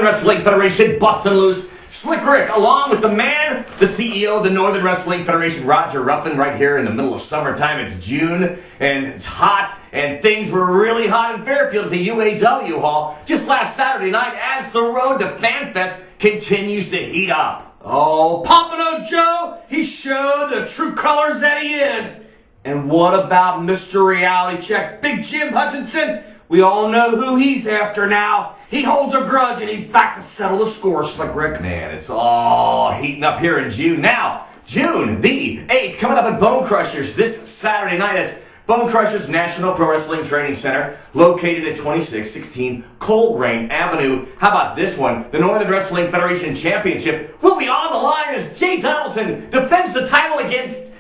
Wrestling Federation, Bustin loose. Slick Rick, along with the man, the CEO of the Northern Wrestling Federation, Roger Ruffin, right here in the middle of summertime. It's June, and it's hot, and things were really hot in Fairfield at the UAW Hall just last Saturday night as the road to Fanfest continues to heat up. Oh, Pompano Joe, he showed the true colors that he is. And what about Mr. Reality Check, Big Jim Hutchinson? We all know who he's after now. He holds a grudge and he's back to settle the score, Slick Rick. Man, it's all heating up here in June. Now, June the 8th, coming up at Bone Crushers this Saturday night at Bone Crushers National Pro Wrestling Training Center, located at 2616 Coleraine Avenue. How about this one? The Northern Wrestling Federation Championship will be on the line as Jay Donaldson defends the title against...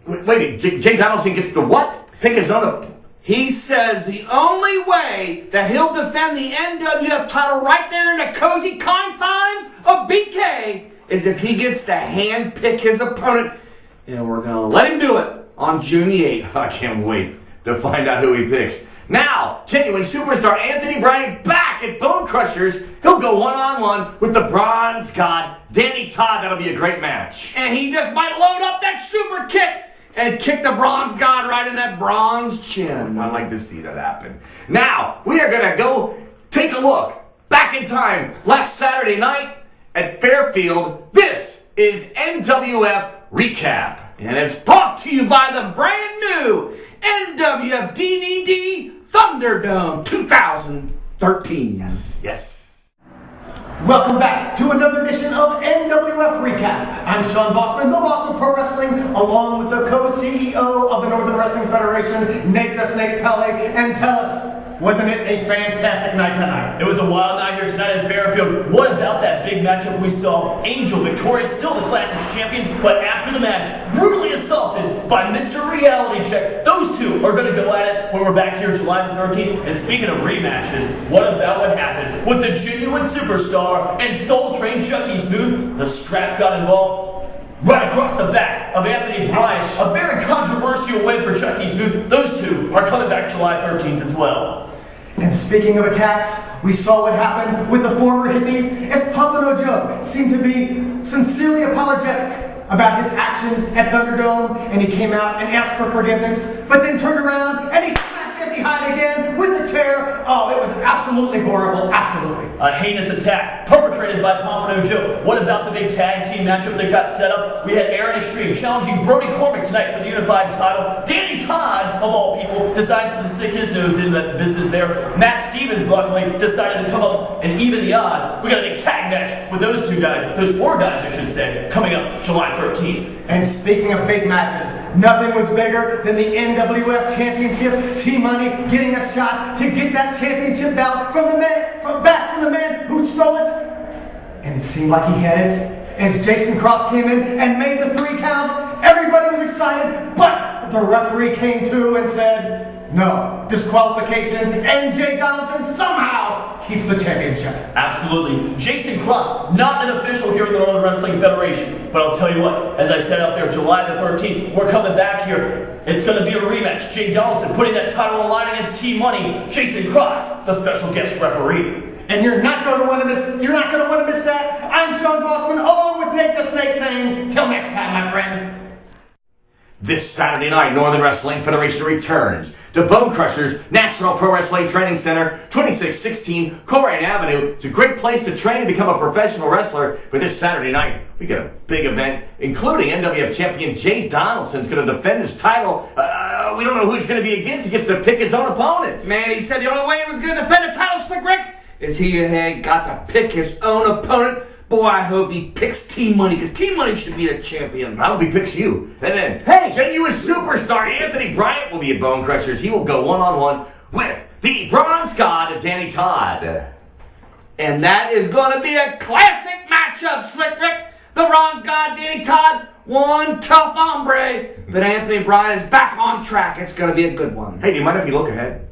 Wait, Jay Donaldson gets the what? Pick his own... He says the only way that he'll defend the NWF title right there in the cozy confines of BK is if he gets to hand pick his opponent, and we're going to let him do it on June the 8th. I can't wait to find out who he picks. Now, genuine superstar Anthony Bryan back at Bone Crushers. He'll go one-on-one with the Bronze God, Danny Todd. That'll be a great match. And he just might load up that super kick and kick the Bronze God right in that bronze chin. I'd like to see that happen. Now, we are going to go take a look back in time last Saturday night at Fairfield. This is NWF Recap. And it's brought to you by the brand new NWF DVD Thunderdome 2013. Yes. Welcome back to another edition of NWF Recap. I'm Sean Bossman, the boss of pro wrestling, along with the co-CEO of the Northern Wrestling Federation, Nate the Snake Pele. And tell us, wasn't it a fantastic night tonight? It was a wild night here tonight in Fairfield. What about that big matchup we saw? Angel victorious, still the Classics champion, but after the match, brutally assaulted by Mr. Reality Check. Those two are going to go at it when we're back here July the 13th. And speaking of rematches, what about what happened with the genuine superstar and Soul Train Chucky Smooth? The strap got involved right across the back of Anthony Bryan. A very controversial win for Chucky Smooth. Those two are coming back July 13th as well. And speaking of attacks, we saw what happened with the former hippies as Pompano Joe seemed to be sincerely apologetic about his actions at Thunderdome, and he came out and asked for forgiveness, but then turned around and he smacked Jesse Hyde again with the chair. Oh, it was absolutely horrible, absolutely. A heinous attack perpetrated by Pompano Joe. What about the big tag team matchup that got set up? We had Aaron Extreme challenging Brody Cormick tonight for the unified title. Danny Todd, of all people, decides to stick his nose in that business there. Matt Stevens, luckily, decided to come up and even the odds. We got a big tag match with those two guys, those four guys, I should say, coming up July 13th. And speaking of big matches, nothing was bigger than the NWF Championship. T-Money getting a shot to get that championship belt from the man who stole it. And it seemed like he had it. As Jason Cross came in and made the 3 count, everybody was excited, but the referee came to and said, no, disqualification, and Jay Donaldson somehow keeps the championship. Absolutely. Jason Cross, not an official here in the Northern Wrestling Federation. But I'll tell you what, as I said out there, July the 13th, we're coming back here. It's going to be a rematch. Jay Donaldson putting that title on the line against T-Money. Jason Cross, the special guest referee. And you're not going to want to miss that. I'm Sean Bossman, along with Nate the Snake, saying, till next time, my friend. This Saturday night, Northern Wrestling Federation returns to Bone Crushers National Pro Wrestling Training Center, 2616 Coleraine Avenue. It's a great place to train and become a professional wrestler. But this Saturday night, we got a big event, including NWF champion Jay Donaldson's going to defend his title. We don't know who he's going to be against. He gets to pick his own opponent. Man, he said the only way he was going to defend the title, Slick Rick, is he had got to pick his own opponent. Boy, I hope he picks T-Money, because T-Money should be the champion. I hope he picks you. And then, hey, genuine superstar Anthony Bryant will be at Bone Crushers. He will go one-on-one with the Bronze God, Danny Todd. And that is going to be a classic matchup, Slick Rick. The Bronze God, Danny Todd, one tough hombre. But Anthony Bryant is back on track. It's going to be a good one. Hey, do you mind if you look ahead?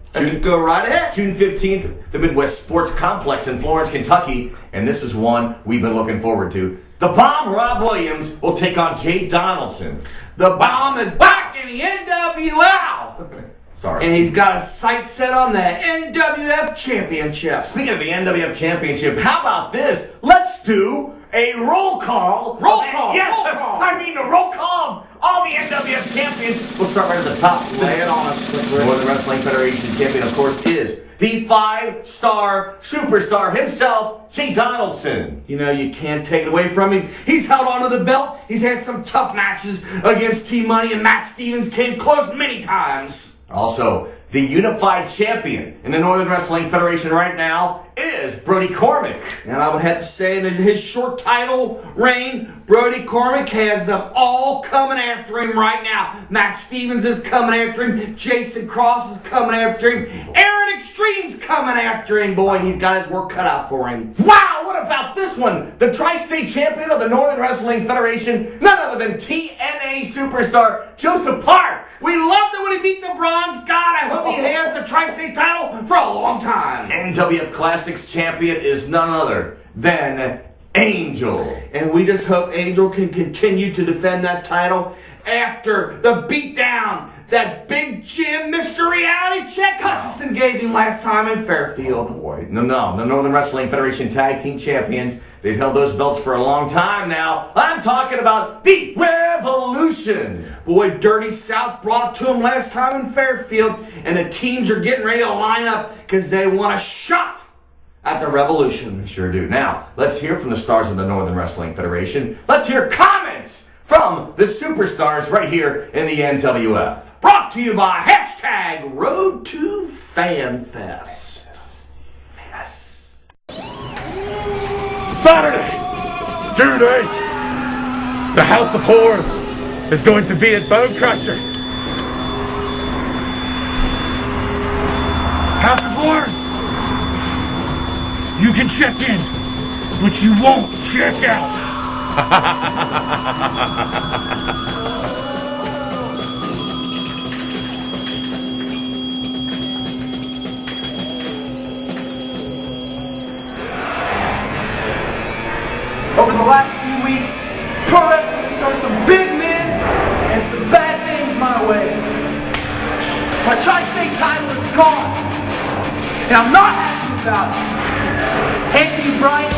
Go right ahead. June 15th, the Midwest Sports Complex in Florence, Kentucky. And this is one we've been looking forward to. The Bomb, Rob Williams, will take on Jay Donaldson. The Bomb is back in the NWL. Sorry. And he's got his sights set on the NWF Championship. Speaking of the NWF Championship, how about this? Let's do a roll call. Roll call. Yes, roll call. I mean a roll call of all the NWF champions. We'll start right at the top. Lay it on us, Slick Rick. Northern Wrestling Federation champion, of course, is the 5-star superstar himself, Jay Donaldson. You know, you can't take it away from him. He's held onto the belt. He's had some tough matches against T-Money, and Matt Stevens came close many times. Also, the unified champion in the Northern Wrestling Federation right now is Brody Cormick. And I would have to say, in his short title reign, Brody Cormick has them all coming after him right now. Matt Stevens is coming after him. Jason Cross is coming after him. Aaron Extreme's coming after him. Boy, he's got his work cut out for him. Wow, what about this one? The Tri-State champion of the Northern Wrestling Federation, none other than TNA superstar Joseph Park. We loved it when he beat the Bronze God. I hope he has the Tri-State title for a long time. NWF Classics champion is none other than Angel. And we just hope Angel can continue to defend that title after the beatdown that Big Jim, Mr. Reality Check Hutchinson gave him last time in Fairfield. Boy, no, the Northern Wrestling Federation Tag Team Champions. They've held those belts for a long time now. I'm talking about the Revolution. Boy, Dirty South brought it to him last time in Fairfield, and the teams are getting ready to line up because they want a shot at the Revolution. Sure do. Now, let's hear from the stars of the Northern Wrestling Federation. Let's hear comments from the superstars right here in the NWF. Brought to you by hashtag Road to Fanfest. Yes. Saturday, June 8th, the House of Horrors is going to be at Bone Crushers. House of Horrors! You can check in, but you won't check out. Over the last few weeks, pro wrestling has thrown some big men and some bad things my way. My Tri-State title is gone, and I'm not happy about it. Anthony Bryant,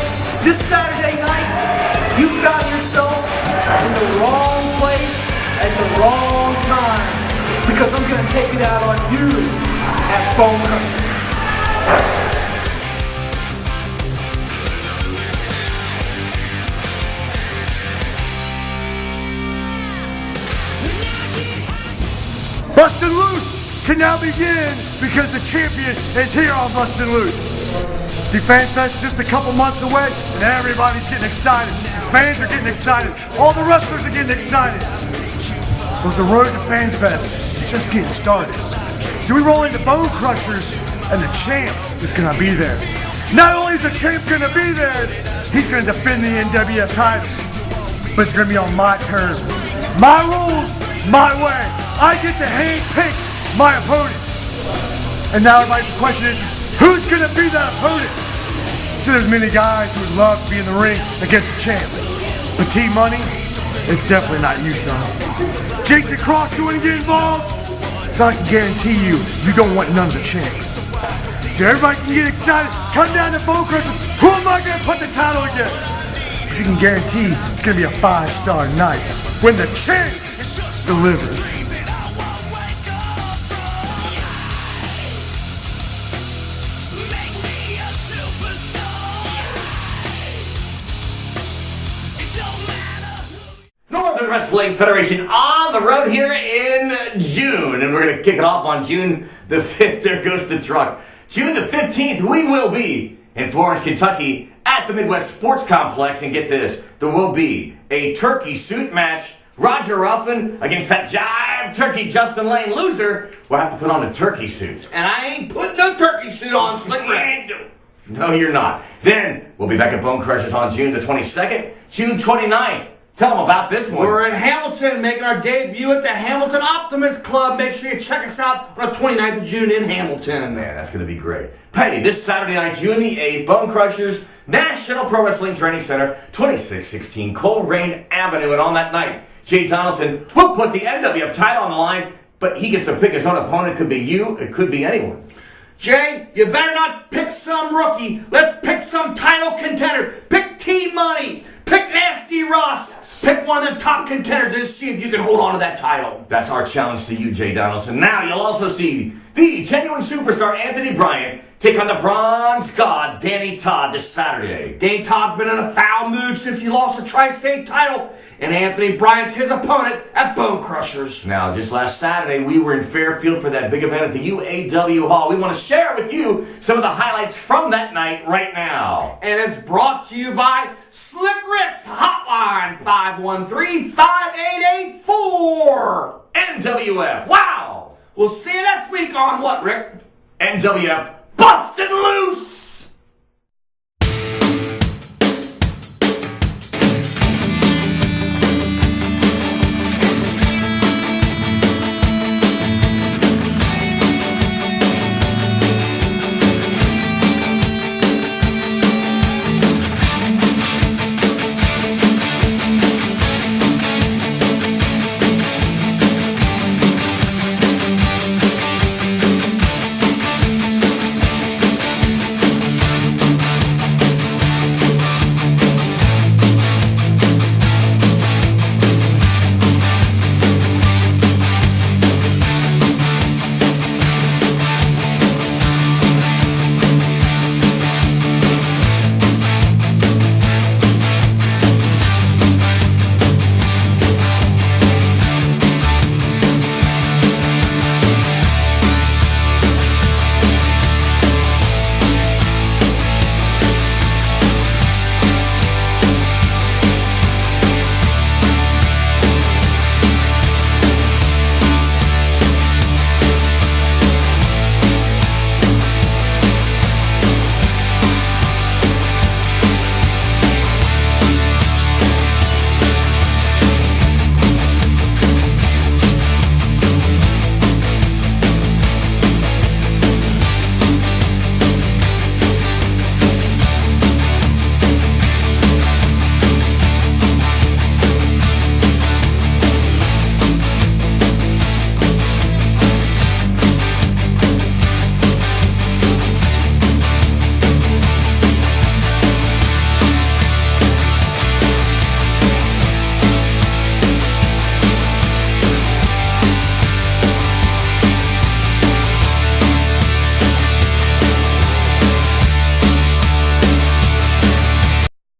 this Saturday night, you found yourself in the wrong place at the wrong time, because I'm going to take it out on you at Bone Crushers. Bustin' Loose can now begin because the champion is here on Bustin' Loose. See, Fanfest is just a couple months away and everybody's getting excited. Fans are getting excited. All the wrestlers are getting excited. But the road to Fanfest is just getting started. So we roll into Bone Crushers and the champ is going to be there. Not only is the champ going to be there, he's going to defend the NWF title. But it's going to be on my terms. My rules, my way. I get to handpick my opponent. And now everybody's question is, who's going to be that opponent? So there's many guys who would love to be in the ring against the champ. But T-Money, it's definitely not you, son. Jason Cross, you want to get involved? So I can guarantee you, you don't want none of the champs. So everybody can get excited. Come down to Bone Crushers. Who am I going to put the title against? But you can guarantee it's going to be a 5-star night when the champ delivers. Northern Wrestling Federation on the road here in June. And we're going to kick it off on June the 5th. There goes the truck. June the 15th, we will be in Florence, Kentucky at the Midwest Sports Complex. And get this, there will be a turkey suit match. Roger Ruffin against that jive turkey Justin Lane loser will have to put on a turkey suit. And I ain't putting no turkey suit on, Slick Rick. No, you're not. Then we'll be back at Bone Crushers on June the 22nd, June 29th. Tell them about this one. We're in Hamilton making our debut at the Hamilton Optimist Club. Make sure you check us out on the 29th of June in Hamilton. Man, that's going to be great. Hey, this Saturday night, June the 8th, Bone Crushers, National Pro Wrestling Training Center, 2616 Coleraine Avenue. And on that night, Jay Donaldson will put the NWF title on the line, but he gets to pick his own opponent. It could be you, it could be anyone. Jay, you better not pick some rookie. Let's pick some title contender. Pick T-Money. Pick Nasty Ross. Pick one of them top contenders and see if you can hold on to that title. That's our challenge to you, Jay Donaldson. Now you'll also see the genuine superstar Anthony Bryant take on the Bronze God Danny Todd this Saturday. Danny Todd's been in a foul mood since he lost the Tri-State title, and Anthony Bryant's his opponent at Bone Crushers. Now, just last Saturday, we were in Fairfield for that big event at the UAW Hall. We want to share with you some of the highlights from that night right now. And it's brought to you by Slick Rick's Hotline, 513-5884. NWF, wow! We'll see you next week on what, Rick? NWF, Bustin' Loose!